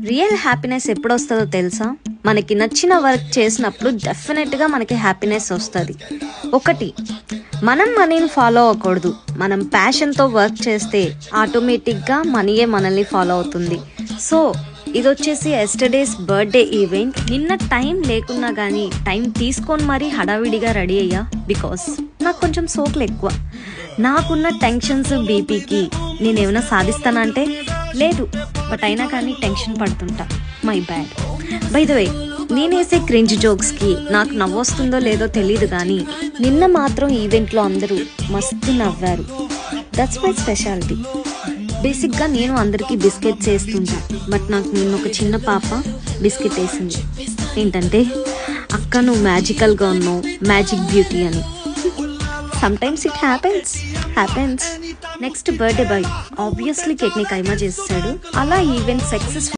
Real happiness ఎప్పుడు వస్తుందో తెలుసా? మనకి నచ్చిన వర్క్ చేసినప్పుడు డెఫినెట్గా మనకి హ్యాపీనెస్ వస్తుంది. ఒకటి, మనం మనీని ఫాలో అవ్వకూడదు. మనం ప్యాషన్తో వర్క్ చేస్తే ఆటోమేటిక్గా మనీయే మనల్ని ఫాలో అవుతుంది. సో ఇది వచ్చేసి ఎస్టర్డేస్ బర్త్డే ఈవెంట్. నిన్న టైం లేకున్నా కానీ టైం తీసుకొని మరీ హడావిడిగా రెడీ అయ్యా. బికాస్ నాకు కొంచెం సోకులు ఎక్కువ. నాకున్న టెన్షన్స్ బీపీకి నేనేమైనా సాధిస్తానంటే లేదు, బట్ అయినా కానీ టెన్షన్ పడుతుంటా. My bad. By the way, నేనేసే క్రింజ్ జోక్స్కి నాకు నవ్వొస్తుందో లేదో తెలియదు, కానీ నిన్న మాత్రం ఈవెంట్లో అందరూ మస్తు నవ్వారు. That's my speciality. బేసిక్గా నేను అందరికీ బిస్కెట్స్ వేస్తుంటా, బట్ నాకు నిన్న ఒక చిన్న పాప బిస్కెట్ వేసింది. ఏంటంటే, అక్క నువ్వు మ్యాజికల్గా ఉన్నావు, మ్యాజిక్ బ్యూటీ అని. Sometimes it happens. Next birthday boy obviously కేక్ని కైమా చేస్తాడు. అలా ఈవెంట్ సక్సెస్